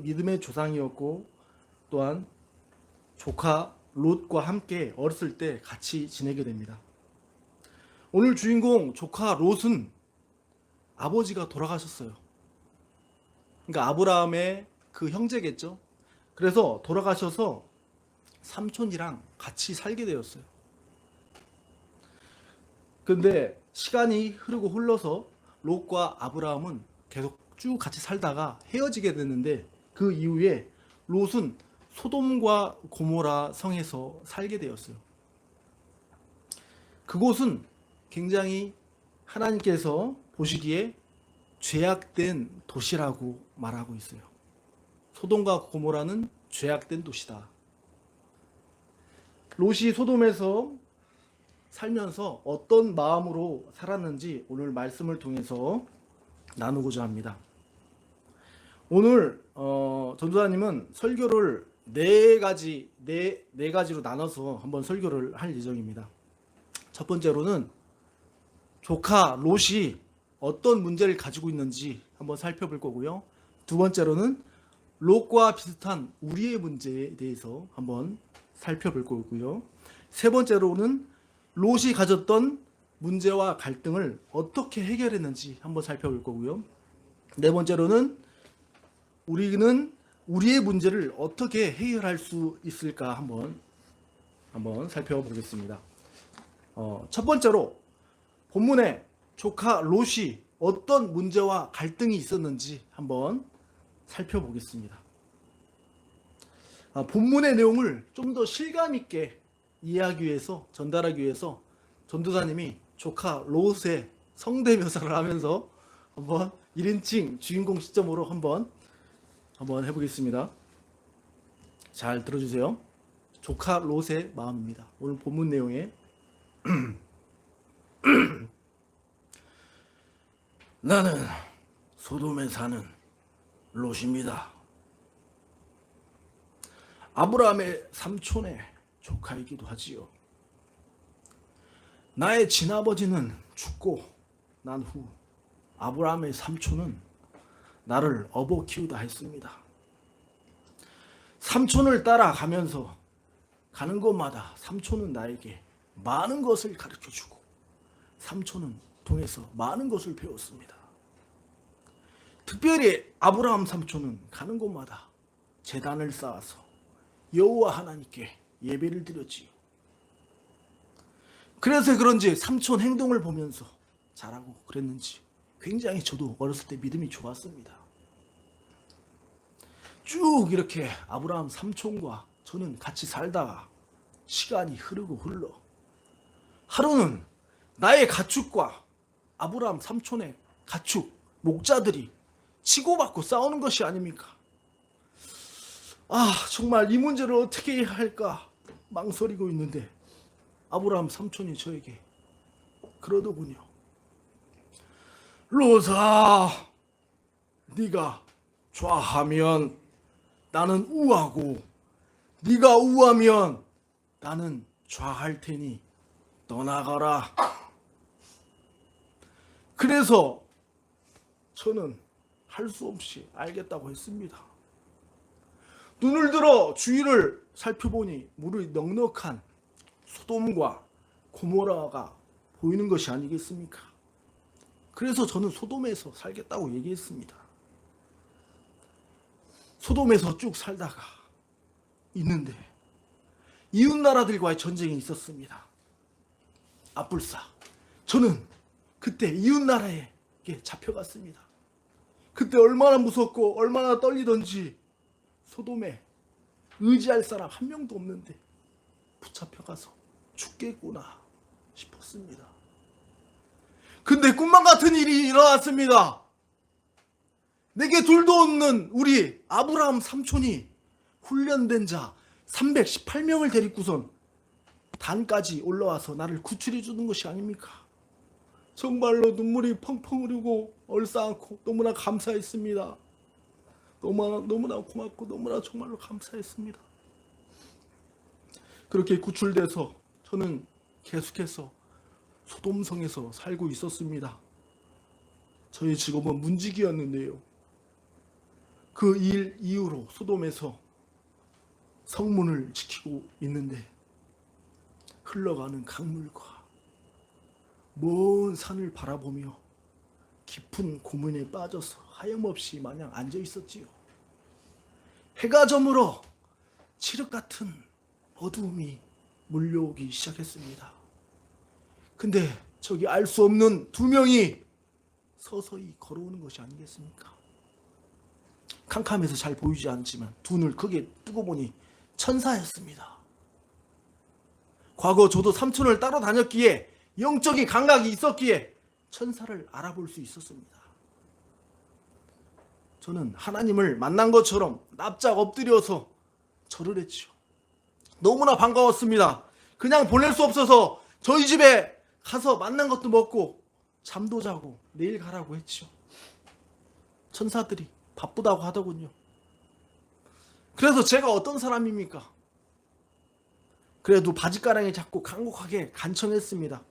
믿음의 조상이었고 또한 조카 롯과 함께 어렸을 때 같이 지내게 됩니다. 오늘 주인공 조카 롯은 아버지가 돌아가셨어요. 그러니까 아브라함의 그 형제겠죠. 그래서 돌아가셔서 삼촌이랑 같이 살게 되었어요. 근데 시간이 흐르고 흘러서 롯과 아브라함은 계속 쭉 같이 살다가 헤어지게 됐는데 그 이후에 롯은 소돔과 고모라 성에서 살게 되었어요. 그곳은 굉장히 하나님께서 보시기에 죄악된 도시라고 말하고 있어요. 소돔과 고모라는 죄악된 도시다. 롯이 소돔에서 살면서 어떤 마음으로 살았는지 오늘 말씀을 통해서 나누고자 합니다. 오늘 전도사님은 설교를 네 가지로 나눠서 한번 설교를 할 예정입니다. 첫 번째로는 조카 롯이 어떤 문제를 가지고 있는지 한번 살펴볼 거고요. 두 번째로는 롯과 비슷한 우리의 문제에 대해서 한번 살펴볼 거고요. 세 번째로는 롯이 가졌던 문제와 갈등을 어떻게 해결했는지 한번 살펴볼 거고요. 네 번째로는 우리는 우리의 문제를 어떻게 해결할 수 있을까 한번 살펴보겠습니다. 첫 번째로 본문에 조카 롯이 어떤 문제와 갈등이 있었는지 한번 살펴보겠습니다. 본문의 내용을 좀 더 실감 있게 이해하기 위해서 전달하기 위해서 전도사님이 조카 롯의 성대묘사를 하면서 한번 1인칭 주인공 시점으로 한번 해보겠습니다. 잘 들어주세요. 조카 롯의 마음입니다. 오늘 본문 내용에 나는 소돔에 사는 롯입니다. 아브라함의 삼촌의 조카이기도 하지요. 나의 친아버지는 죽고 난 후 아브라함의 삼촌은 나를 업어 키우다 했습니다. 삼촌을 따라가면서 가는 곳마다 삼촌은 나에게 많은 것을 가르쳐주고 삼촌은 통해서 많은 것을 배웠습니다. 특별히 아브라함 삼촌은 가는 곳마다 제단을 쌓아서 여호와 하나님께 예배를 드렸지요. 그래서 그런지 삼촌 행동을 보면서 잘하고 그랬는지 굉장히 저도 어렸을 때 믿음이 좋았습니다. 쭉 이렇게 아브라함 삼촌과 저는 같이 살다가 시간이 흐르고 흘러 하루는 나의 가축과 아브라함 삼촌의 가축 목자들이 치고받고 싸우는 것이 아닙니까? 정말 이 문제를 어떻게 해야 할까 망설이고 있는데 아브라함 삼촌이 저에게 그러더군요. 롯아, 네가 좌하면 나는 우하고 네가 우하면 나는 좌할 테니 떠나가라. 그래서 저는 할 수 없이 알겠다고 했습니다. 눈을 들어 주위를 살펴보니 물이 넉넉한 소돔과 고모라가 보이는 것이 아니겠습니까? 그래서 저는 소돔에서 살겠다고 얘기했습니다. 소돔에서 쭉 살다가 있는데 이웃 나라들과의 전쟁이 있었습니다. 압불사. 저는 그때 이웃 나라에게 잡혀갔습니다. 그때 얼마나 무섭고 얼마나 떨리던지 소돔에 의지할 사람 한 명도 없는데 붙잡혀가서 죽겠구나 싶었습니다. 근데 꿈만 같은 일이 일어났습니다. 내게 둘도 없는 우리 아브라함 삼촌이 훈련된 자 318명을 데리고선 단까지 올라와서 나를 구출해 주는 것이 아닙니까? 정말로 눈물이 펑펑 흐르고 얼싸안고 너무나 감사했습니다. 너무나 고맙고 너무나 정말로 감사했습니다. 그렇게 구출돼서 저는 계속해서 소돔성에서 살고 있었습니다. 저희 직업은 문지기였는데요. 그 일 이후로 소돔에서 성문을 지키고 있는데 흘러가는 강물과 먼 산을 바라보며 깊은 고민에 빠져서 하염없이 마냥 앉아 있었지요. 해가 저물어 칠흑 같은 어두움이 몰려오기 시작했습니다. 근데 저기 알 수 없는 두 명이 서서히 걸어오는 것이 아니겠습니까? 캄캄해서 잘 보이지 않지만 두 눈을 크게 뜨고 보니 천사였습니다. 과거 저도 삼촌을 따로 다녔기에 영적인 감각이 있었기에 천사를 알아볼 수 있었습니다. 저는 하나님을 만난 것처럼 납작 엎드려서 절을 했죠. 너무나 반가웠습니다. 그냥 보낼 수 없어서 저희 집에 가서 만난 것도 먹고 잠도 자고 내일 가라고 했죠. 천사들이 바쁘다고 하더군요. 그래서 제가 어떤 사람입니까? 그래도 바짓가랑이 잡고 간곡하게 간청했습니다.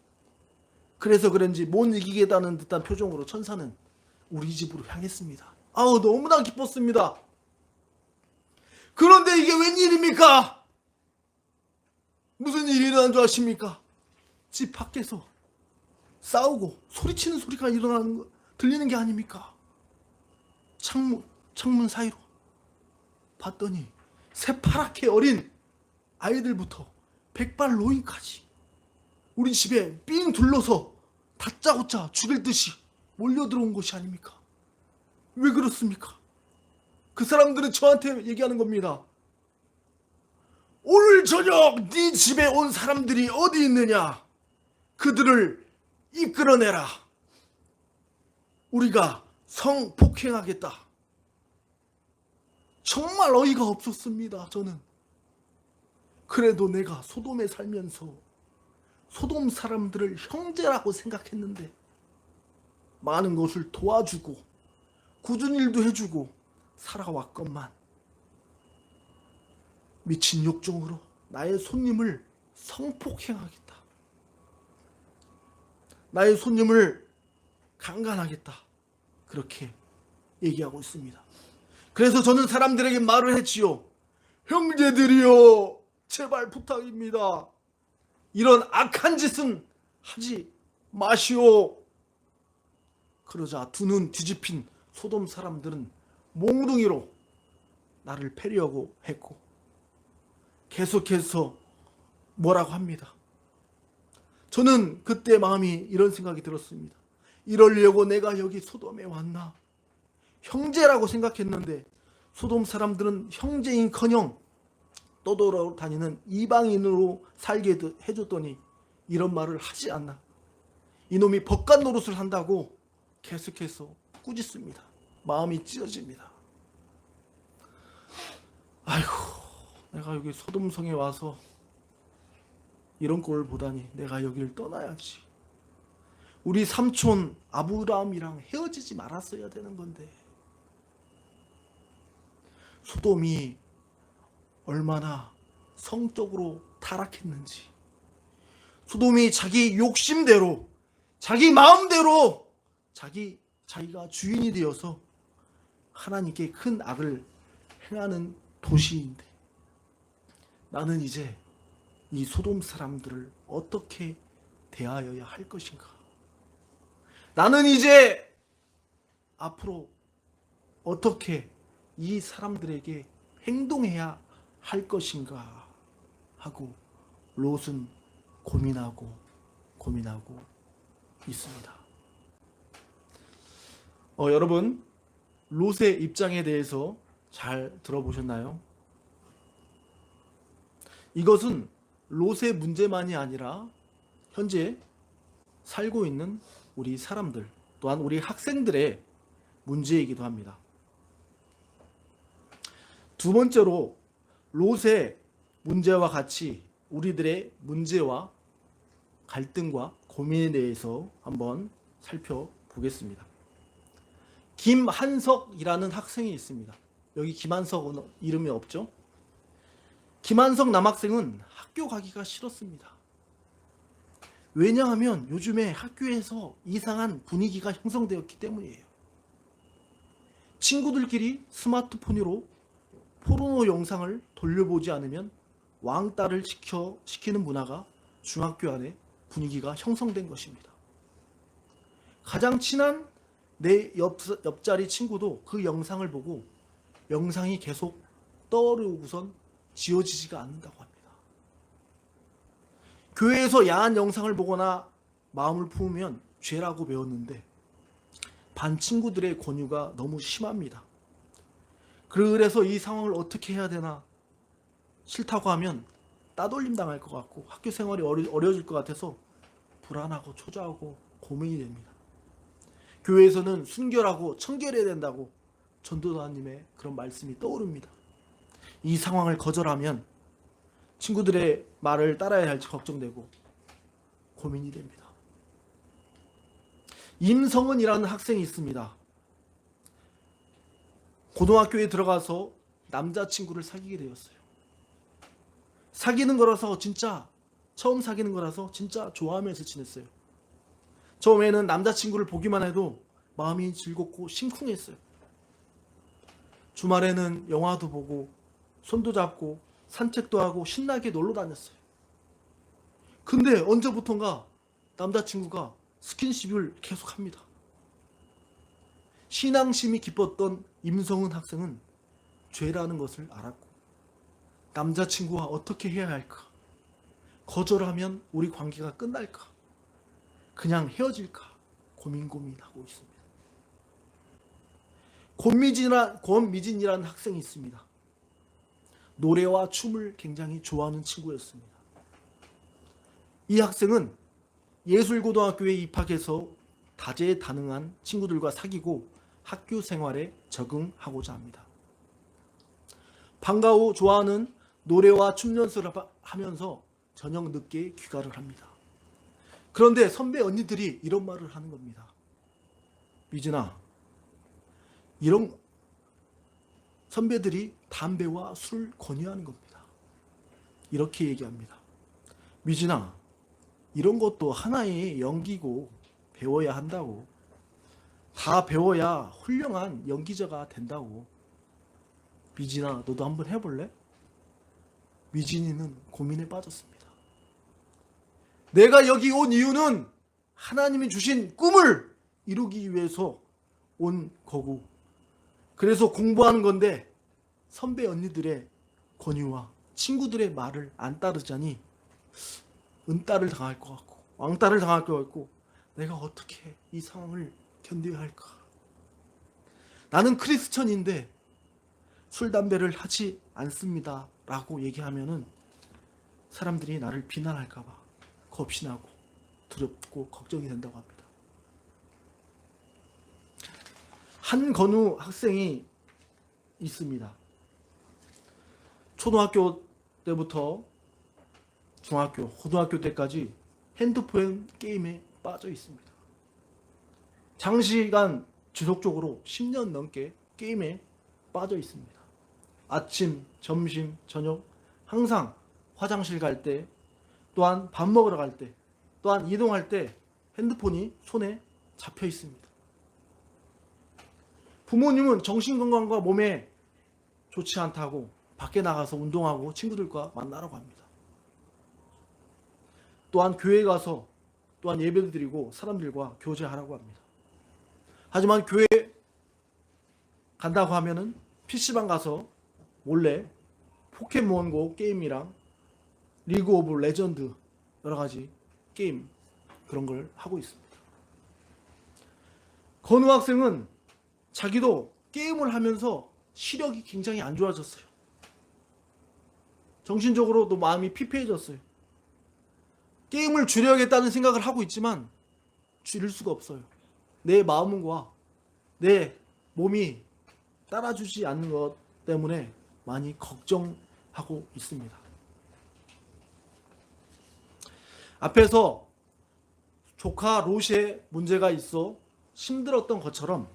그래서 그런지 못 이기겠다는 듯한 표정으로 천사는 우리 집으로 향했습니다. 아우, 너무나 기뻤습니다. 그런데 이게 웬일입니까? 무슨 일이 일어난 줄 아십니까? 집 밖에서 싸우고 소리치는 소리가 일어나는 거 들리는 게 아닙니까? 창문 사이로 봤더니 새파랗게 어린 아이들부터 백발 노인까지 우리 집에 삥 둘러서 다짜고짜 죽일 듯이 몰려 들어온 것이 아닙니까? 왜 그렇습니까? 그 사람들은 저한테 얘기하는 겁니다. 오늘 저녁 네 집에 온 사람들이 어디 있느냐? 그들을 이끌어내라. 우리가 성폭행하겠다. 정말 어이가 없었습니다. 저는. 그래도 내가 소돔에 살면서 소돔 사람들을 형제라고 생각했는데 많은 것을 도와주고 굳은 일도 해주고 살아왔건만 미친 욕정으로 나의 손님을 성폭행하겠다. 나의 손님을 강간하겠다. 그렇게 얘기하고 있습니다. 그래서 저는 사람들에게 말을 했지요. 형제들이여, 제발 부탁입니다. 이런 악한 짓은 하지 마시오. 그러자 두 눈 뒤집힌 소돔 사람들은 몽둥이로 나를 패려고 했고 계속해서 뭐라고 합니다. 저는 그때 마음이 이런 생각이 들었습니다. 이러려고 내가 여기 소돔에 왔나? 형제라고 생각했는데 소돔 사람들은 형제인커녕 떠돌아다니는 이방인으로 살게 해줬더니 이런 말을 하지 않나. 이놈이 법관 노릇을 한다고 계속해서 꾸짖습니다. 마음이 찢어집니다. 아이고, 내가 여기 소돔성에 와서 이런 꼴을 보다니 내가 여기를 떠나야지. 우리 삼촌 아브라함이랑 헤어지지 말았어야 되는 건데. 소돔이 얼마나 성적으로 타락했는지, 소돔이 자기 욕심대로, 자기 마음대로 자기가 주인이 되어서 하나님께 큰 악을 행하는 도시인데, 나는 이제 이 소돔 사람들을 어떻게 대하여야 할 것인가? 나는 이제 앞으로 어떻게 이 사람들에게 행동해야 할 것인가 하고 롯은 고민하고 있습니다. 여러분, 롯의 입장에 대해서 잘 들어보셨나요? 이것은 롯의 문제만이 아니라 현재 살고 있는 우리 사람들, 또한 우리 학생들의 문제이기도 합니다. 두 번째로 롯의 문제와 같이 우리들의 문제와 갈등과 고민에 대해서 한번 살펴보겠습니다. 김한석이라는 학생이 있습니다. 여기 김한석은 이름이 없죠? 김한석 남학생은 학교 가기가 싫었습니다. 왜냐하면 요즘에 학교에서 이상한 분위기가 형성되었기 때문이에요. 친구들끼리 스마트폰으로 포르노 영상을 돌려보지 않으면 왕따를 시키는 문화가 중학교 안에 분위기가 형성된 것입니다. 가장 친한 내 옆자리 친구도 그 영상을 보고 영상이 계속 떠오르고선 지워지지가 않는다고 합니다. 교회에서 야한 영상을 보거나 마음을 품으면 죄라고 배웠는데 반 친구들의 권유가 너무 심합니다. 그래서 이 상황을 어떻게 해야 되나, 싫다고 하면 따돌림 당할 것 같고 학교 생활이 어려워질 것 같아서 불안하고 초조하고 고민이 됩니다. 교회에서는 순결하고 청결해야 된다고 전도사님의 그런 말씀이 떠오릅니다. 이 상황을 거절하면 친구들의 말을 따라야 할지 걱정되고 고민이 됩니다. 임성은이라는 학생이 있습니다. 고등학교에 들어가서 남자친구를 사귀게 되었어요. 사귀는 거라서 진짜 처음 사귀는 거라서 진짜 좋아하면서 지냈어요. 처음에는 남자친구를 보기만 해도 마음이 즐겁고 심쿵했어요. 주말에는 영화도 보고 손도 잡고 산책도 하고 신나게 놀러 다녔어요. 근데 언제부턴가 남자친구가 스킨십을 계속합니다. 신앙심이 깊었던 임성은 학생은 죄라는 것을 알았고 남자친구와 어떻게 해야 할까? 거절하면 우리 관계가 끝날까? 그냥 헤어질까? 고민하고 있습니다. 권미진이라는 학생이 있습니다. 노래와 춤을 굉장히 좋아하는 친구였습니다. 이 학생은 예술고등학교에 입학해서 다재다능한 친구들과 사귀고 학교 생활에 적응하고자 합니다. 방과 후 좋아하는 노래와 춤 연습을 하면서 저녁 늦게 귀가를 합니다. 그런데 선배 언니들이 이런 말을 하는 겁니다. 미진아, 이런 선배들이 담배와 술을 권유하는 겁니다. 이렇게 얘기합니다. 미진아, 이런 것도 하나의 연기고 배워야 한다고. 다 배워야 훌륭한 연기자가 된다고. 미진아, 너도 한번 해볼래? 미진이는 고민에 빠졌습니다. 내가 여기 온 이유는 하나님이 주신 꿈을 이루기 위해서 온 거고, 그래서 공부하는 건데 선배 언니들의 권유와 친구들의 말을 안 따르자니 은따를 당할 것 같고 왕따를 당할 것 같고 내가 어떻게 이 상황을 견뎌야 할까? 나는 크리스천인데 술, 담배를 하지 않습니다 라고 얘기하면은 사람들이 나를 비난할까 봐 겁이 나고 두렵고 걱정이 된다고 합니다. 한건우 학생이 있습니다. 초등학교 때부터 중학교, 고등학교 때까지 핸드폰 게임에 빠져 있습니다. 장시간 지속적으로 10년 넘게 게임에 빠져 있습니다. 아침, 점심, 저녁 항상 화장실 갈 때, 또한 밥 먹으러 갈 때, 또한 이동할 때 핸드폰이 손에 잡혀 있습니다. 부모님은 정신건강과 몸에 좋지 않다고 밖에 나가서 운동하고 친구들과 만나라고 합니다. 또한 교회 가서 또한 예배를 드리고 사람들과 교제하라고 합니다. 하지만 교회 간다고 하면은 PC방 가서 몰래 포켓몬고 게임이랑 리그 오브 레전드 여러 가지 게임 그런 걸 하고 있습니다. 건우 학생은 자기도 게임을 하면서 시력이 굉장히 안 좋아졌어요. 정신적으로도 마음이 피폐해졌어요. 게임을 줄여야겠다는 생각을 하고 있지만 줄일 수가 없어요. 내 마음과 내 몸이 따라주지 않는 것 때문에 많이 걱정하고 있습니다. 앞에서 조카 롯에 문제가 있어 힘들었던 것처럼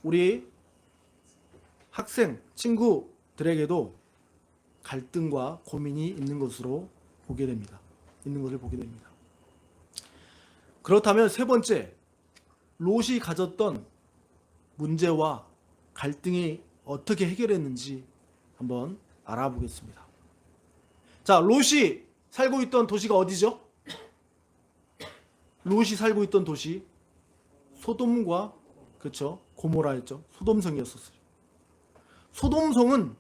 우리 학생, 친구들에게도 갈등과 고민이 있는 것을 보게 됩니다. 그렇다면 세 번째, 롯이 가졌던 문제와 갈등이 어떻게 해결했는지 한번 알아보겠습니다. 자, 롯이 살고 있던 도시가 어디죠? 롯이 살고 있던 도시 소돔과 그렇죠? 고모라였죠. 소돔성이었었어요. 소돔성은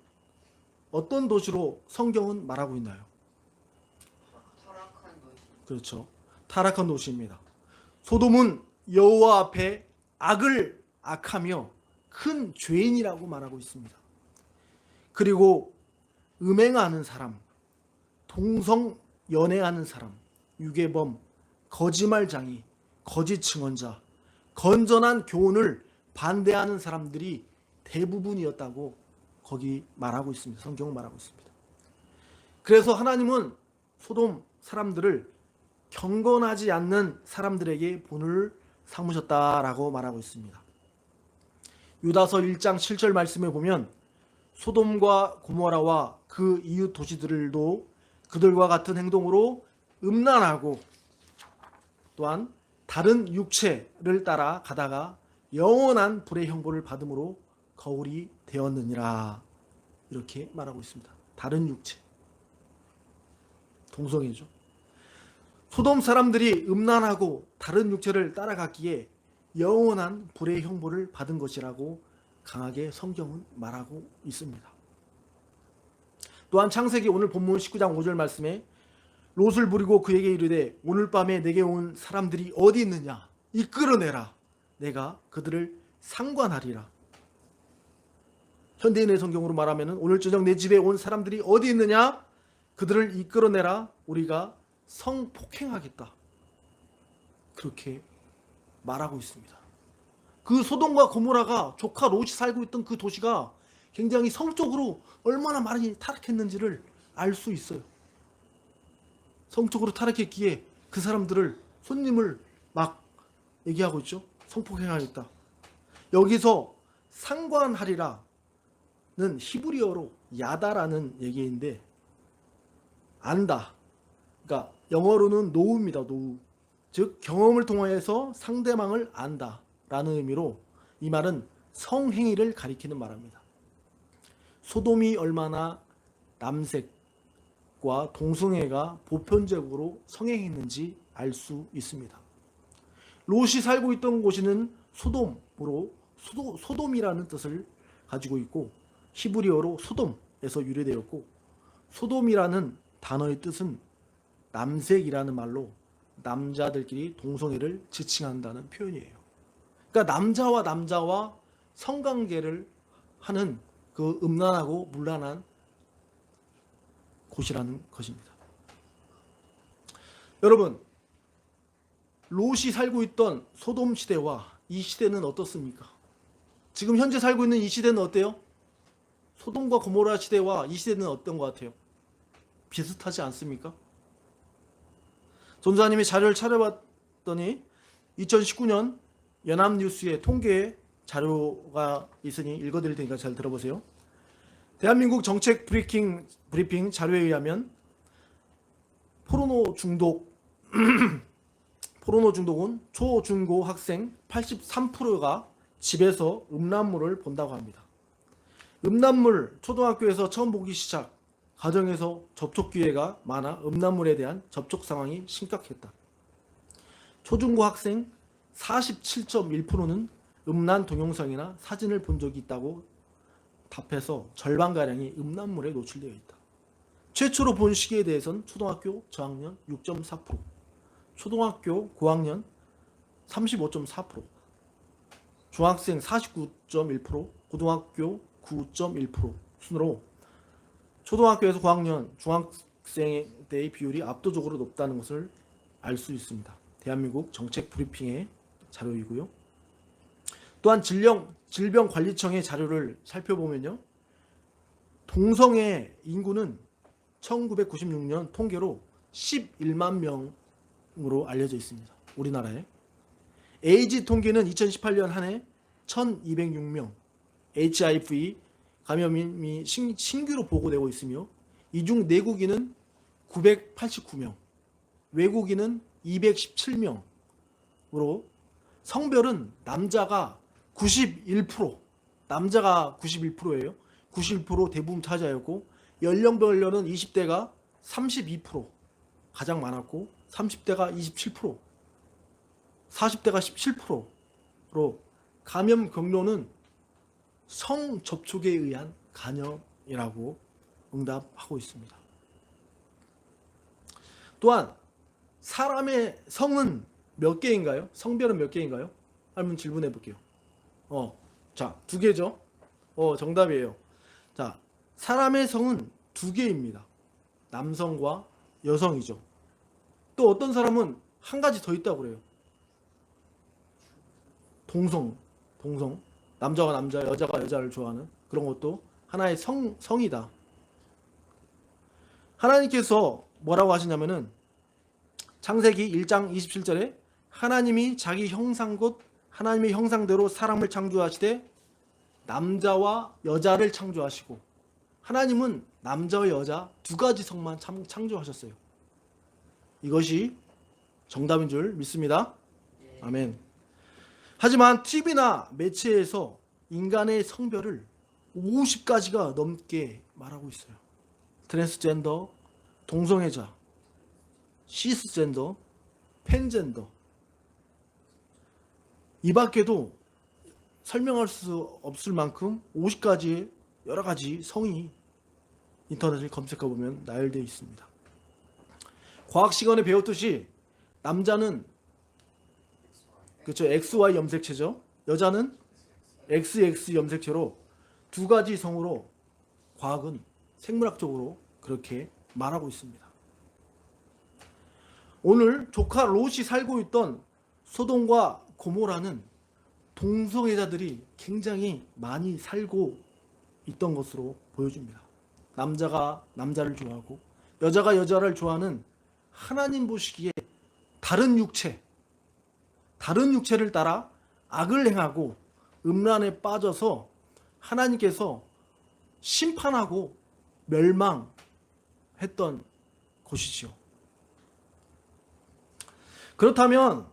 어떤 도시로 성경은 말하고 있나요? 타락한 도시. 그렇죠. 타락한 도시입니다. 소돔은 여호와 앞에 악하며 큰 죄인이라고 말하고 있습니다. 그리고 음행하는 사람, 동성 연애하는 사람, 유괴범, 거짓말장이, 거짓 증언자, 건전한 교훈을 반대하는 사람들이 대부분이었다고 거기 말하고 있습니다. 성경은 말하고 있습니다. 그래서 하나님은 소돔 사람들을 경건하지 않는 사람들에게 본을 삼으셨다라고 말하고 있습니다. 유다서 1장 7절 말씀에 보면 소돔과 고모라와 그 이웃 도시들도 그들과 같은 행동으로 음란하고 또한 다른 육체를 따라 가다가 영원한 불의 형벌을 받음으로 거울이 되었느니라. 이렇게 말하고 있습니다. 다른 육체. 동성애죠. 소돔 사람들이 음란하고 다른 육체를 따라갔기에 영원한 불의 형벌을 받은 것이라고 강하게 성경은 말하고 있습니다. 또한 창세기 오늘 본문 19장 5절 말씀에 롯을 부리고 그에게 이르되 오늘 밤에 내게 온 사람들이 어디 있느냐 이끌어내라 내가 그들을 상관하리라. 현대인의 성경으로 말하면 오늘 저녁 내 집에 온 사람들이 어디 있느냐 그들을 이끌어내라 우리가 성폭행하겠다. 그렇게 말하고 있습니다. 그 소돔과 고모라가 조카 롯이 살고 있던 그 도시가 굉장히 성적으로 얼마나 많이 타락했는지를 알 수 있어요. 성적으로 타락했기에 그 사람들을 손님을 막 얘기하고 있죠. 성폭행하겠다. 여기서 상관하리라는 히브리어로 야다라는 얘기인데 안다. 그러니까 영어로는 노우입니다. 노우. 즉 경험을 통하여서 상대방을 안다라는 의미로 이 말은 성행위를 가리키는 말입니다. 소돔이 얼마나 남색과 동성애가 보편적으로 성행했는지 알 수 있습니다. 롯이 살고 있던 곳은 소돔으로 소돔이라는 뜻을 가지고 있고 히브리어로 소돔에서 유래되었고 소돔이라는 단어의 뜻은 남색이라는 말로 남자들끼리 동성애를 지칭한다는 표현이에요. 그러니까 남자와 성관계를 하는 그 음란하고 문란한 곳이라는 것입니다. 여러분, 롯이 살고 있던 소돔 시대와 이 시대는 어떻습니까? 지금 현재 살고 있는 이 시대는 어때요? 소돔과 고모라 시대와 이 시대는 어떤 것 같아요? 비슷하지 않습니까? 전도사님이 자료를 찾아봤더니 2019년 연합뉴스의 통계 자료가 있으니 읽어드릴 테니까 잘 들어보세요. 대한민국 정책 브리핑 자료에 의하면 포르노 중독은 초, 중, 고 학생 83%가 집에서 음란물을 본다고 합니다. 음란물 초등학교에서 처음 보기 시작, 가정에서 접촉 기회가 많아 음란물에 대한 접촉 상황이 심각했다. 초중고 학생 47.1%는 음란 동영상이나 사진을 본 적이 있다고 답해서 절반가량이 음란물에 노출되어 있다. 최초로 본 시기에 대해서는 초등학교 저학년 6.4%, 초등학교 고학년 35.4%, 중학생 49.1%, 고등학교 9.1% 순으로 초등학교에서 고학년, 중학생의 비율이 압도적으로 높다는 것을 알 수 있습니다. 대한민국 정책 브리핑의 자료이고요. 또한 질병관리청의 자료를 살펴보면요. 동성애 인구는 1996년 통계로 11만 명으로 알려져 있습니다. 우리나라에. 에이즈 통계는 2018년 한 해 1206명, HIV 감염이 신규로 보고되고 있으며 이 중 내국인은 989명, 외국인은 217명으로 성별은 남자가 91%, 남자가 91%예요. 91% 대부분 차지하였고 연령별로는 20대가 32% 가장 많았고 30대가 27%, 40대가 17%로 감염 경로는 성 접촉에 의한 간염이라고 응답하고 있습니다. 또한 사람의 성은 몇 개인가요? 성별은 몇 개인가요? 한번 질문해 볼게요. 자, 2개죠? 정답이에요. 자, 사람의 성은 2개입니다. 남성과 여성이죠. 또 어떤 사람은 한 가지 더 있다고 그래요. 동성. 남자가 남자, 여자가 여자를 좋아하는 그런 것도 하나의 성이다. 하나님께서 뭐라고 하시냐면은 창세기 1장 27절에 하나님이 자기 형상 곧 하나님의 형상대로 사람을 창조하시되 남자와 여자를 창조하시고, 하나님은 남자와 여자 2가지 성만 창조하셨어요. 이것이 정답인 줄 믿습니다. 아멘. 하지만 TV나 매체에서 인간의 성별을 50가지가 넘게 말하고 있어요. 트랜스젠더, 동성애자, 시스젠더, 팬젠더, 이 밖에도 설명할 수 없을 만큼 50가지의 여러 가지 성이 인터넷을 검색해 보면 나열되어 있습니다. 과학 시간에 배웠듯이 남자는 그렇죠, XY 염색체죠. 여자는 XX 염색체로 2가지 성으로 과학은 생물학적으로 그렇게 말하고 있습니다. 오늘 조카 롯이 살고 있던 소돔과 고모라는 동성애자들이 굉장히 많이 살고 있던 것으로 보여집니다. 남자가 남자를 좋아하고 여자가 여자를 좋아하는 하나님 보시기에 다른 육체를 따라 악을 행하고 음란에 빠져서 하나님께서 심판하고 멸망했던 곳이지요. 그렇다면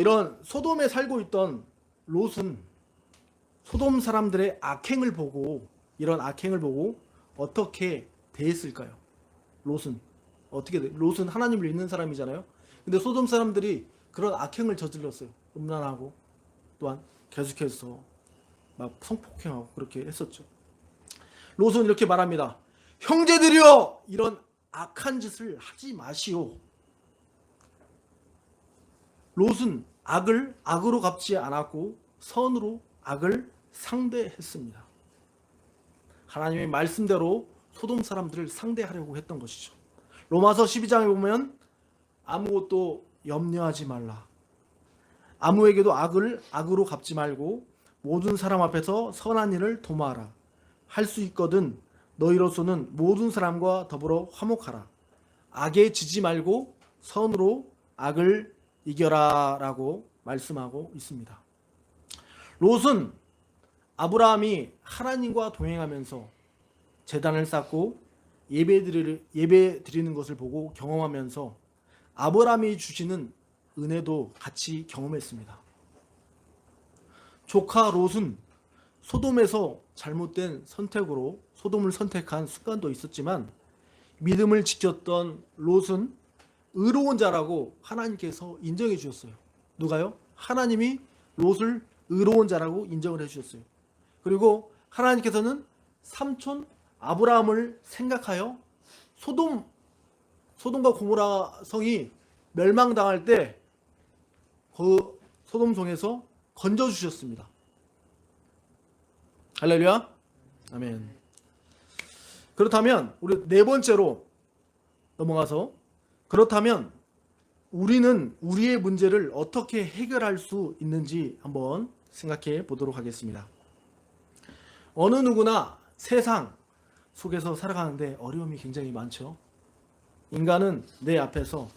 이런 소돔에 살고 있던 롯은 소돔 사람들의 악행을 보고, 이런 악행을 보고 어떻게 대했을까요? 롯은 하나님을 믿는 사람이잖아요. 근데 소돔 사람들이 그런 악행을 저질렀어요. 음란하고 또한 계속해서 막 성폭행하고 그렇게 했었죠. 롯은 이렇게 말합니다. 형제들이여, 이런 악한 짓을 하지 마시오. 롯은 악을 악으로 갚지 않았고 선으로 악을 상대했습니다. 하나님의 말씀대로 소돔 사람들을 상대하려고 했던 것이죠. 로마서 12장에 보면 아무것도 염려하지 말라. 아무에게도 악을 악으로 갚지 말고 모든 사람 앞에서 선한 일을 도모하라. 할 수 있거든 너희로서는 모든 사람과 더불어 화목하라. 악에 지지 말고 선으로 악을 이겨라 라고 말씀하고 있습니다. 롯은 아브라함이 하나님과 동행하면서 제단을 쌓고 예배 드리는 것을 보고 경험하면서 아브라함이 주시는 은혜도 같이 경험했습니다. 조카 롯은 소돔에서 잘못된 선택으로 소돔을 선택한 습관도 있었지만 믿음을 지켰던 롯은 의로운 자라고 하나님께서 인정해 주셨어요. 누가요? 하나님이 롯을 의로운 자라고 인정을 해 주셨어요. 그리고 하나님께서는 삼촌 아브라함을 생각하여 소돔과 고모라 성이 멸망당할 때 그 소돔 성에서 건져 주셨습니다. 할렐루야. 아멘. 그렇다면 우리 4번째로 넘어가서, 그렇다면 우리는 우리의 문제를 어떻게 해결할 수 있는지 한번 생각해 보도록 하겠습니다. 어느 누구나 세상 속에서 살아가는데 어려움이 굉장히 많죠. 인간은 내 앞에서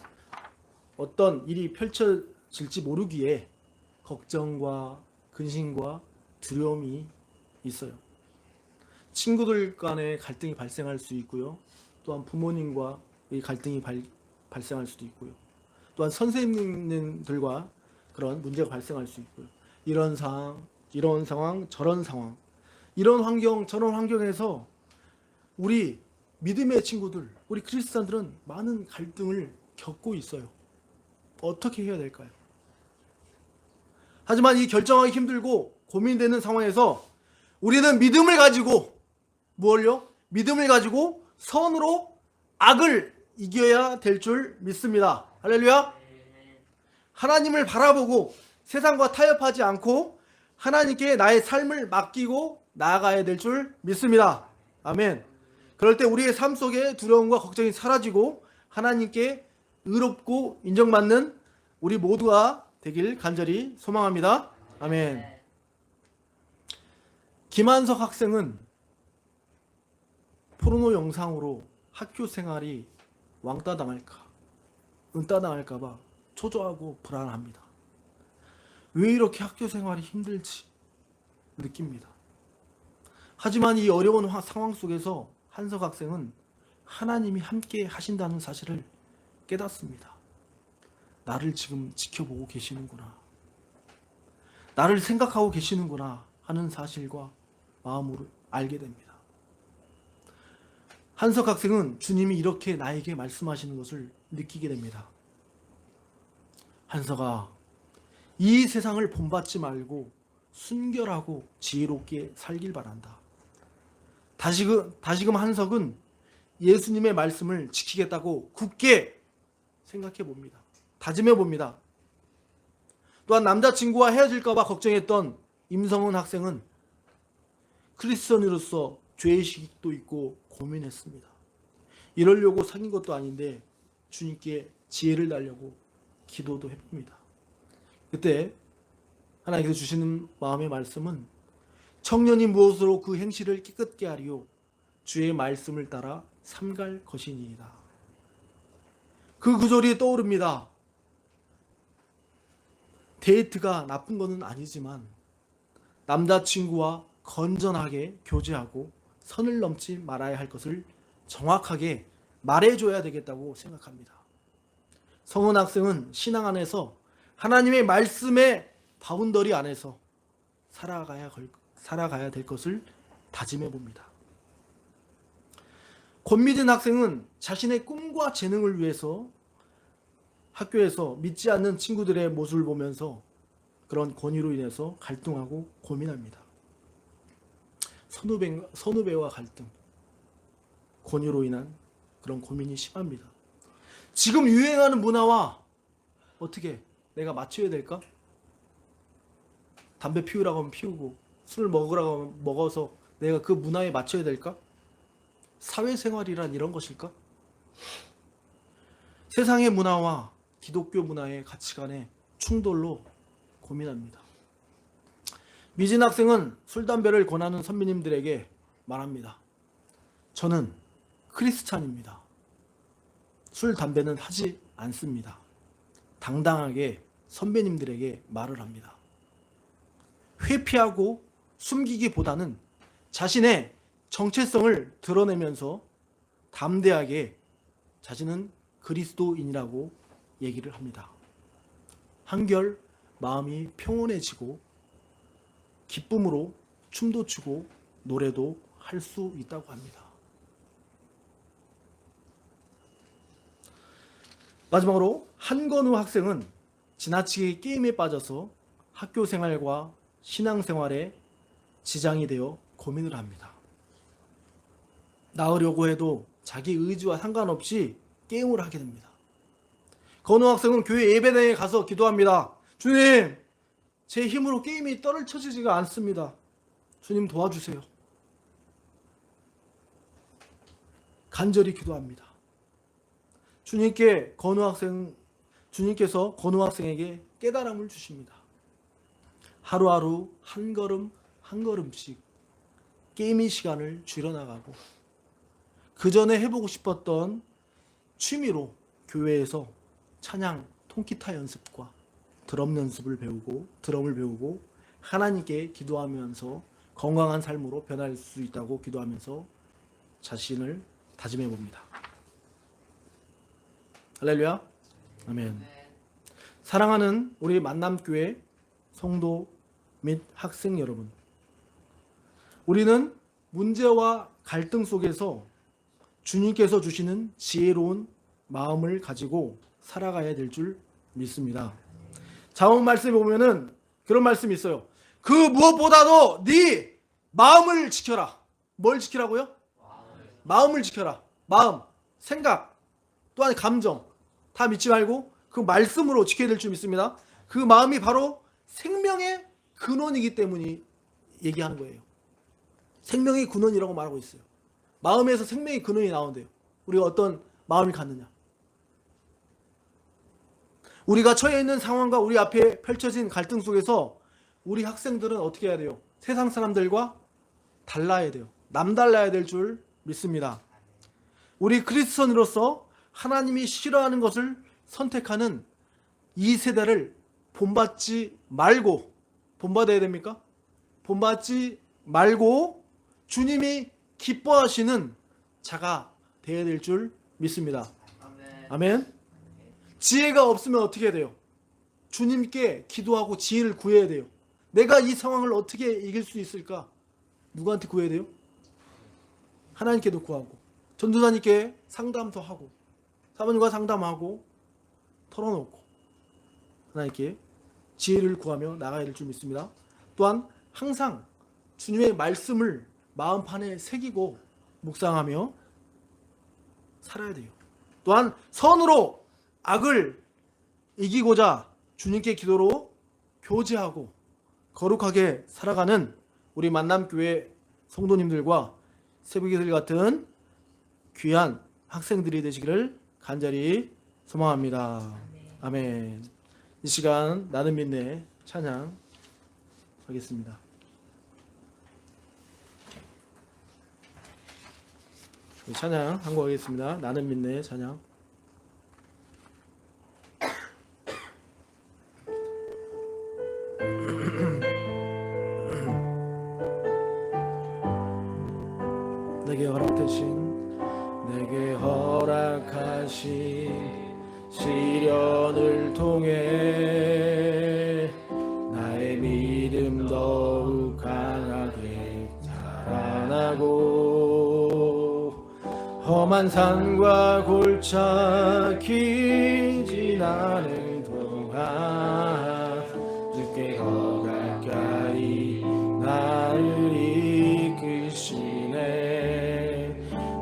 어떤 일이 펼쳐질지 모르기에 걱정과 근심과 두려움이 있어요. 친구들 간의 갈등이 발생할 수 있고요. 또한 부모님과의 갈등이 발생할 수도 있고요. 또한 선생님들과 그런 문제가 발생할 수 있고요. 이런 상황 이런 상황, 저런 상황, 이런 환경, 저런 환경에서 우리 믿음의 친구들, 우리 크리스찬들은 많은 갈등을 겪고 있어요. 어떻게 해야 될까요? 하지만 이 결정하기 힘들고 고민되는 상황에서 우리는 믿음을 가지고 무엇을요? 믿음을 가지고 선으로 악을 이겨야 될 줄 믿습니다. 할렐루야. 하나님을 바라보고 세상과 타협하지 않고 하나님께 나의 삶을 맡기고 나아가야 될 줄 믿습니다. 아멘. 그럴 때 우리의 삶 속에 두려움과 걱정이 사라지고 하나님께 의롭고 인정받는 우리 모두가 되길 간절히 소망합니다. 아멘. 김한석 학생은 포르노 영상으로 학교 생활이 왕따 당할까, 은따 당할까봐 초조하고 불안합니다. 왜 이렇게 학교 생활이 힘들지 느낍니다. 하지만 이 어려운 상황 속에서 한석 학생은 하나님이 함께 하신다는 사실을 깨닫습니다. 나를 지금 지켜보고 계시는구나, 나를 생각하고 계시는구나 하는 사실과 마음으로 알게 됩니다. 한석 학생은 주님이 이렇게 나에게 말씀하시는 것을 느끼게 됩니다. 한석아, 이 세상을 본받지 말고 순결하고 지혜롭게 살길 바란다. 다시금 한석은 예수님의 말씀을 지키겠다고 굳게 생각해 봅니다. 다짐해 봅니다. 또한 남자친구와 헤어질까봐 걱정했던 임성훈 학생은 크리스천으로서 죄의식도 있고 고민했습니다. 이러려고 사귄 것도 아닌데 주님께 지혜를 달라고 기도도 해봅니다. 그때 하나님께서 주시는 마음의 말씀은 청년이 무엇으로 그 행실을 깨끗게 하리요 주의 말씀을 따라 삼갈 것이니이다. 그 구절이 떠오릅니다. 데이트가 나쁜 것은 아니지만 남자친구와 건전하게 교제하고 선을 넘지 말아야 할 것을 정확하게 말해줘야 되겠다고 생각합니다. 성은 학생은 신앙 안에서 하나님의 말씀의 바운더리 안에서 살아가야 될 것을 다짐해 봅니다. 권미진 학생은 자신의 꿈과 재능을 위해서 학교에서 믿지 않는 친구들의 모습을 보면서 그런 권위로 인해서 갈등하고 고민합니다. 선후배와 갈등, 권위로 인한 그런 고민이 심합니다. 지금 유행하는 문화와 어떻게 내가 맞춰야 될까? 담배 피우라고 하면 피우고 술 먹으라고 하면 먹어서 내가 그 문화에 맞춰야 될까? 사회생활이란 이런 것일까? 세상의 문화와 기독교 문화의 가치관의 충돌로 고민합니다. 미진 학생은 술, 담배를 권하는 선배님들에게 말합니다. 저는 크리스찬입니다. 술, 담배는 하지 않습니다. 당당하게 선배님들에게 말을 합니다. 회피하고 숨기기보다는 자신의 정체성을 드러내면서 담대하게 자신은 그리스도인이라고 얘기를 합니다. 한결 마음이 평온해지고 기쁨으로 춤도 추고 노래도 할 수 있다고 합니다. 마지막으로 한건우 학생은 지나치게 게임에 빠져서 학교 생활과 신앙 생활에 지장이 되어 고민을 합니다. 나으려고 해도 자기 의지와 상관없이 게임을 하게 됩니다. 건우 학생은 교회 예배당에 가서 기도합니다. 주님, 제 힘으로 게임이 떨어지지가 않습니다. 주님 도와주세요. 간절히 기도합니다. 주님께서 건우 학생에게 깨달음을 주십니다. 하루하루 한 걸음 한 걸음씩 게임의 시간을 줄여나가고 그 전에 해보고 싶었던 취미로 교회에서 찬양, 통기타 연습과 드럼을 배우고 하나님께 기도하면서 건강한 삶으로 변할 수 있다고 기도하면서 자신을 다짐해 봅니다. 할렐루야. 아멘. 사랑하는 우리 만남교회 성도 및 학생 여러분, 우리는 문제와 갈등 속에서 주님께서 주시는 지혜로운 마음을 가지고 살아가야 될 줄 믿습니다. 자문 말씀에 보면은 그런 말씀이 있어요. 그 무엇보다도 네 마음을 지켜라. 뭘 지키라고요? 마음을 지켜라. 마음, 생각, 또한 감정 다 믿지 말고 그 말씀으로 지켜야 될 줄 믿습니다. 그 마음이 바로 생명의 근원이기 때문에 얘기하는 거예요. 생명의 근원이라고 말하고 있어요. 마음에서 생명의 근원이 나온대요. 우리가 어떤 마음을 갖느냐. 우리가 처해 있는 상황과 우리 앞에 펼쳐진 갈등 속에서 우리 학생들은 어떻게 해야 돼요? 세상 사람들과 달라야 돼요. 남달라야 될 줄 믿습니다. 우리 그리스도인으로서 하나님이 싫어하는 것을 선택하는 이 세대를 본받지 말고, 본받아야 됩니까? 본받지 말고 주님이 기뻐하시는 자가 되어야 될 줄 믿습니다. 아멘. 지혜가 없으면 어떻게 해야 돼요? 주님께 기도하고 지혜를 구해야 돼요. 내가 이 상황을 어떻게 이길 수 있을까? 누구한테 구해야 돼요? 하나님께도 구하고, 전도사님께 상담도 하고, 사모님과 상담하고, 털어놓고 하나님께 지혜를 구하며 나가야 될 줄 믿습니다. 또한 항상 주님의 말씀을 마음판에 새기고 묵상하며 살아야 돼요. 또한 선으로 악을 이기고자 주님께 기도로 교제하고 거룩하게 살아가는 우리 만남교회 성도님들과 새벽이들 같은 귀한 학생들이 되시기를 간절히 소망합니다. 아멘. 이 시간 나는 믿네 찬양 하겠습니다. 찬양 한 곡 하겠습니다. 나는 믿네 찬양. 내게 허락하신 시련을 통해 나의 믿음 더욱 강하게 자라나고 험한 산과 골짜기 지나는 동안 주께 더 가까이 나를 이끄시네.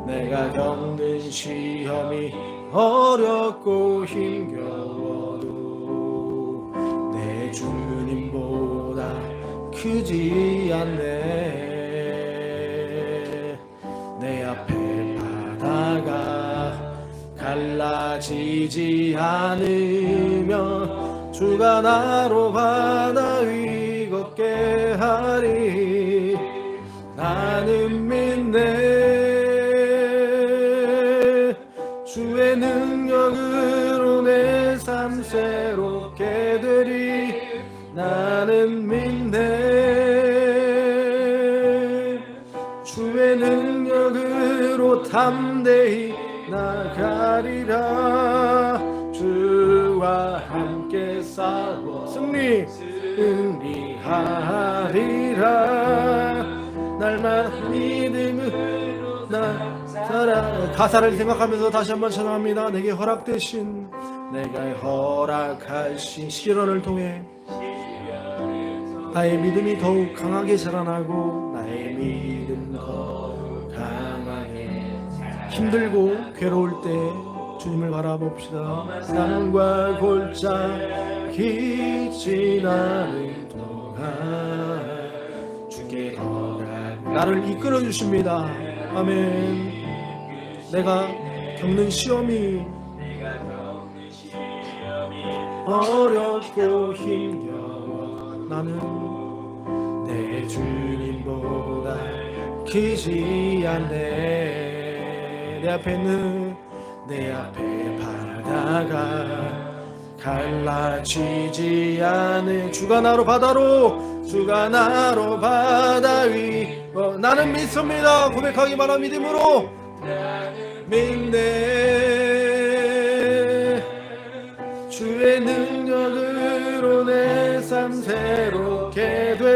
내가 겪는 시험이 어렵고 힘겨워도 내 주님보다 크지 않네. 내 앞에 바다가 갈라지지 않으면 주가 나로 바다 위 걷게 하리. 나는 믿네. 주의 능력으로 내 삶 새롭게 되리. 나는 믿네. 주의 능력으로 담대히 나가리라. 주와 함께 싸워 승리하리라. 날마다 믿음으로 나 살아. 가사를 생각하면서 다시 한번 찬양합니다. 내게 허락되신, 내가 허락하신 시련을 통해 나의 믿음이 더욱 강하게 자라나고 나의 믿음 더욱 강하게 힘들고 괴로울 때 주님을 바라봅시다. 산과 골짜기 지나는 동안 주께 나를 이끌어 주십니다. 아멘. 내가 겪는 시험이 어렵고 힘겨워 나는 내 주님보다 크지 않네. 내 앞에 있는 내 앞에 바다가 갈라지지 않네. 주가 나로 바다 위 나는 믿습니다. 고백하기만 한 믿음으로 믿네. 주의 능력으로 내 삶 새롭게 되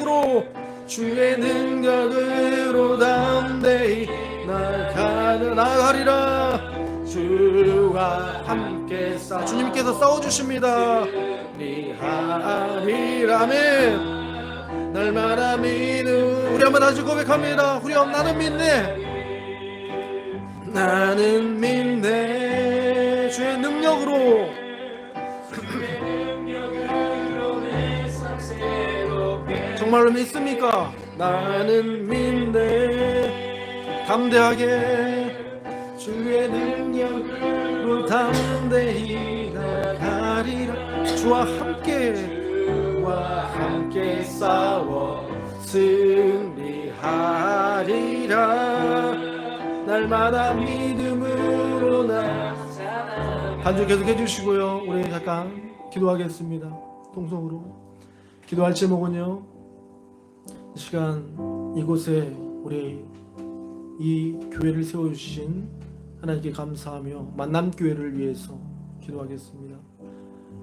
능력으로 주의 능력으로 담대히 나아가리라. 주와 함께 주님께서 싸워주십니다. 하리라. 아멘. 날마다 믿음. 우리 한번 다시 고백합니다. 후렴. 나는 믿네. 나는 믿네. 주의 능력으로. 정말로 믿습니까? 나는 믿네. 담대하게 주의 능력으로 담대히 나가리라. 주와 함께 싸워 승리하리라. 날마다 믿음으로 반주 계속 해주시고요. 우리 잠깐 기도하겠습니다. 통성으로 기도할 제목은요, 이 시간 이곳에 우리 이 교회를 세워주신 하나님께 감사하며 만남교회를 위해서 기도하겠습니다.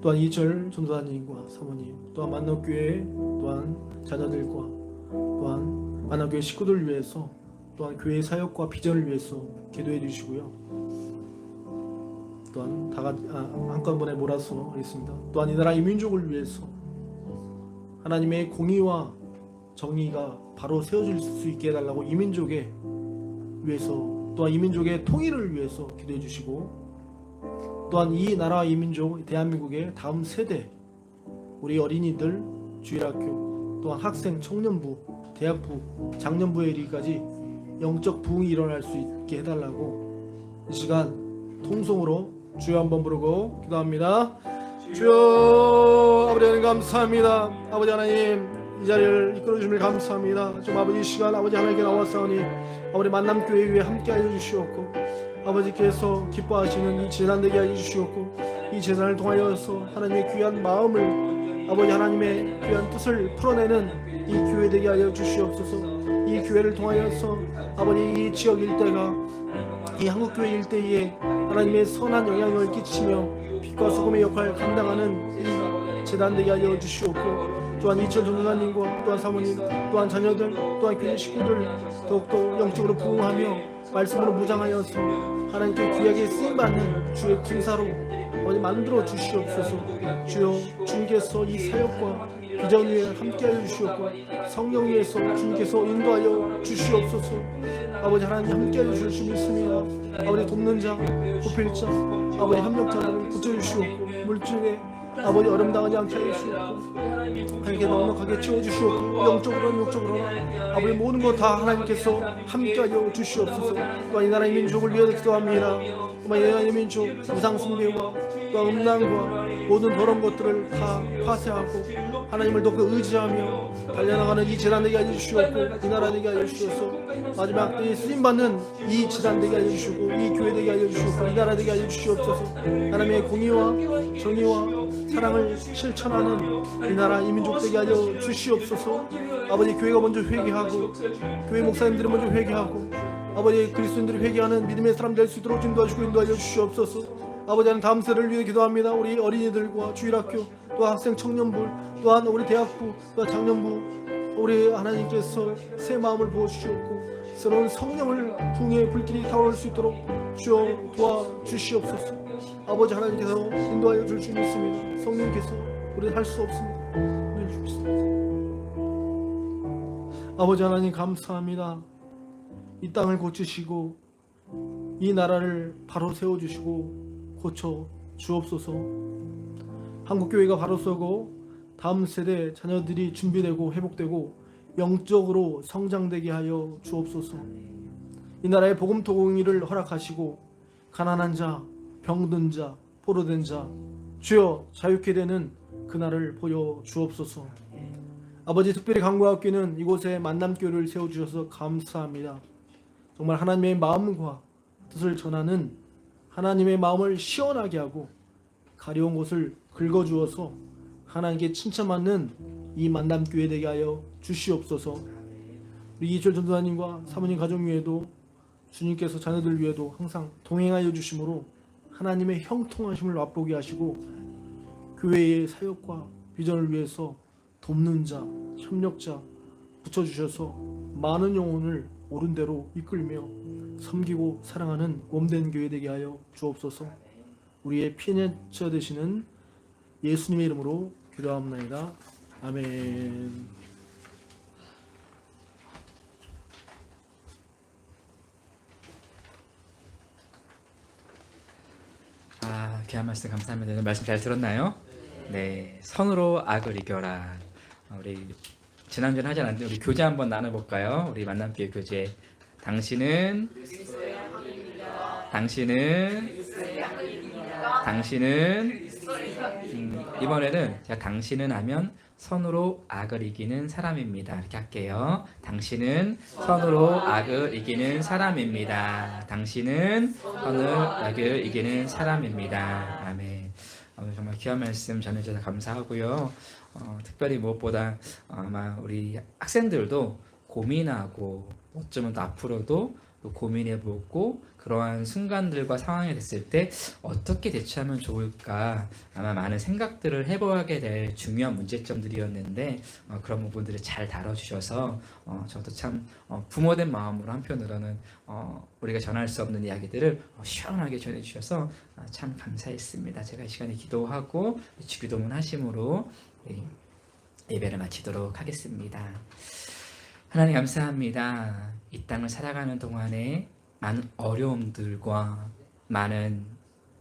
또한 이철 전도사님과 사모님, 또한 만남교회, 또한 자녀들과, 또한 만남교회 식구들을 위해서, 또한 교회 사역과 비전을 위해서 기도해 주시고요. 또한 한꺼번에 몰아서 하겠습니다. 또한 이 나라 이 민족을 위해서 하나님의 공의와 정의가 바로 세워질 수 있게 해달라고 이 민족에 위해서, 또한 이 민족의 통일을 위해서 기도해 주시고, 또한 이 나라 이 민족 대한민국의 다음 세대 우리 어린이들 주일학교, 또한 학생 청년부 대학부 장년부에 이르기까지 영적 부흥이 일어날 수 있게 해달라고 이 시간 통성으로 주여 한번 부르고 기도합니다. 주여. 아버지 하나님 감사합니다. 아버지 하나님 이 자리를 이끌어 주심을 감사합니다. 좀 아버지 이 시간 아버지 하나님께 나왔사오니 아버지 만남교회 위에 함께 하여 주시옵고, 아버지께서 기뻐하시는 이 재단 되게 하여 주시옵고, 이 재단을 통하여서 하나님의 귀한 마음을, 아버지 하나님의 귀한 뜻을 풀어내는 이 교회 되게 하여 주시옵소서. 이 교회를 통하여서 아버지 이 지역 일대가, 이 한국교회 일대에 하나님의 선한 영향을 끼치며 빛과 소금의 역할을 감당하는 이 재단 되게 하여 주시옵고, 또한 이철 전도사님과 또한 사모님, 또한 자녀들, 또한 교회 식구들 더욱더 영적으로 부흥하며 말씀으로 무장하여서 하나님께 귀하게 쓰임받는 주의 군사로 어디 만들어 주시옵소서. 주여, 주님께서 이 사역과 비전 위에 함께하여 주시옵고, 성령 위에서 주님께서 인도하여 주시옵소서. 아버지 하나님 함께하여 주실 수 있습니다. 아버지 돕는 자, 돕힐 자, 아버지 협력자들을 붙여주시옵고, 물질에 아버지 어림당하지 않게 해주시옵고, 하나님께 넉넉하게 채워주시옵고, 영적으로나 육적으로나 아버지 모든 것 다 하나님께서 함께하여 주시옵소서. 또한 이 나라의 민족을 위해서 기도합니다. 또한 이 나라의 민족 우상 숭배와 또한 음란과 모든 더러운 것들을 다 파쇄하고 하나님을 더욱 의지하며 달려나가는 이 재단 되게 해주시옵고, 이 나라 되게 해주시옵소서. 마지막 때에 쓰임받는 이 재단 되게 해주시고, 이 교회 되게 해주시옵고, 이 나라 되게 해주시옵소서. 하나님의 공의와 정의와 사랑을 실천하는 이 나라 이 민족 되게 하여 주시옵소서. 아버지 교회가 먼저 회개하고, 교회 목사님들이 먼저 회개하고, 아버지 그리스도인들이 회개하는 믿음의 사람 될 수 있도록 인도하시고 인도하여 주시옵소서. 아버지 하나님 다음 세대를 위해 기도합니다. 우리 어린이들과 주일학교, 또 학생 청년부, 또한 우리 대학부, 또 장년부, 우리 하나님께서 새 마음을 부어주시옵고 새로운 성령을 붕의 불길이 타오를 수 있도록 주여 도와주시옵소서. 아버지 하나님께서 인도하여 줄 수 있습니다. 성령께서 우리는 할 수 없습니다. 아버지 하나님 감사합니다. 이 땅을 고치시고 이 나라를 바로 세워주시고 고쳐 주옵소서. 한국교회가 바로 서고 다음 세대 자녀들이 준비되고 회복되고 영적으로 성장되게 하여 주옵소서. 이 나라의 복음 통일을 허락하시고 가난한 자, 병든 자, 포로된 자 주여 자유케 되는 그날을 보여 주옵소서. 아버지 특별히 강구학교는 이곳에 만남교회를 세워주셔서 감사합니다. 정말 하나님의 마음과 뜻을 전하는 하나님의 마음을 시원하게 하고 가려운 곳을 긁어주어서 하나님께 칭찬받는 이 만남교회 되게 하여 주시옵소서. 우리 이철 전도사님과 사모님 가정 위에도 주님께서 자녀들 위에도 항상 동행하여 주심으로 하나님의 형통하심을 맛보게 하시고 교회의 사역과 비전을 위해서 돕는 자, 협력자, 붙여주셔서 많은 영혼을 옳은 대로 이끌며 섬기고 사랑하는 몸된 교회 되게 하여 주옵소서. 우리의 피난처 되시는 예수님의 이름으로 기도합나이다. 아멘. 귀한 말씀 감사합니다. 오늘 말씀 잘 들었나요? 네, 선으로 악을 이겨라. 우리 지난주에 하지 않았는데 우리 교제 한번 나눠볼까요? 우리 만남교회 교제. 당신은 이번에는 제가 당신은 하면 선으로 악을 이기는 사람입니다. 이렇게 할게요. 당신은 선으로 악을 이기는 사람입니다. 당신은 선으로 악을 이기는 사람입니다. 아멘. 정말 귀한 말씀 전해주셔서 감사하고요. 특별히 무엇보다 아마 우리 학생들도 고민하고 어쩌면 또 앞으로도 또 고민해보고 그러한 순간들과 상황이 됐을 때 어떻게 대처하면 좋을까 아마 많은 생각들을 해보게 될 중요한 문제점들이었는데 그런 부분들을 잘 다뤄주셔서 저도 참 부모된 마음으로 한편으로는 우리가 전할 수 없는 이야기들을 시원하게 전해주셔서 참 감사했습니다. 제가 이 시간에 기도하고 주기도문 하심으로 예배를 마치도록 하겠습니다. 하나님 감사합니다. 이 땅을 살아가는 동안에 많은 어려움들과 많은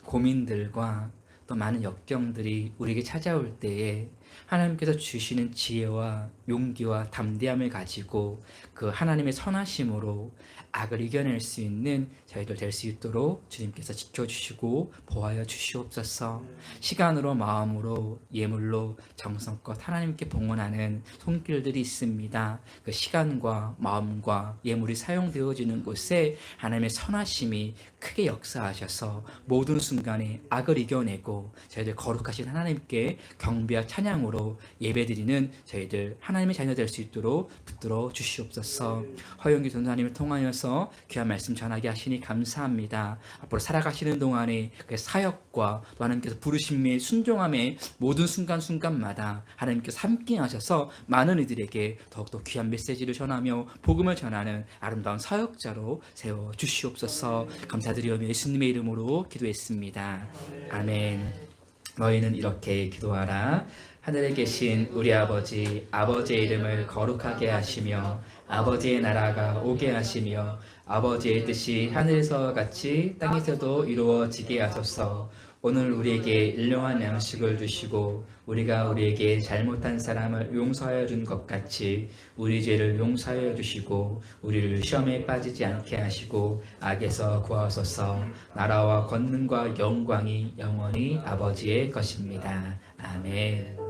고민들과 또 많은 역경들이 우리에게 찾아올 때에 하나님께서 주시는 지혜와 용기와 담대함을 가지고 그 하나님의 선하심으로 악을 이겨낼 수 있는 저희들 될 수 있도록 주님께서 지켜주시고 보호하여 주시옵소서. 시간으로 마음으로 예물로 정성껏 하나님께 봉헌하는 손길들이 있습니다. 그 시간과 마음과 예물이 사용되어지는 곳에 하나님의 선하심이 크게 역사하셔서 모든 순간에 악을 이겨내고 저희들 거룩하신 하나님께 경배와 찬양으로 예배드리는 저희들 하나님의 자녀 될 수 있도록 붙들어 주시옵소서. 허영기 전도사님을 통하여서 귀한 말씀 전하게 하시니 감사합니다. 앞으로 살아가시는 동안에 그 사역과 또 하나님께서 부르심에 순종함의 모든 순간순간마다 하나님께서 함께 하셔서 많은 이들에게 더욱더 귀한 메시지를 전하며 복음을 전하는 아름다운 사역자로 세워 주시옵소서. 감사드리며 예수님의 이름으로 기도했습니다. 아멘. 너희는 이렇게 기도하라. 하늘에 계신 우리 아버지, 아버지의 이름을 거룩하게 하시며 아버지의 나라가 오게 하시며 아버지의 뜻이 하늘에서 같이 땅에서도 이루어지게 하소서. 오늘 우리에게 일용할 양식을 주시고 우리가 우리에게 잘못한 사람을 용서하여 준 것 같이 우리 죄를 용서하여 주시고 우리를 시험에 빠지지 않게 하시고 악에서 구하소서. 나라와 권능과 영광이 영원히 아버지의 것입니다. 아멘.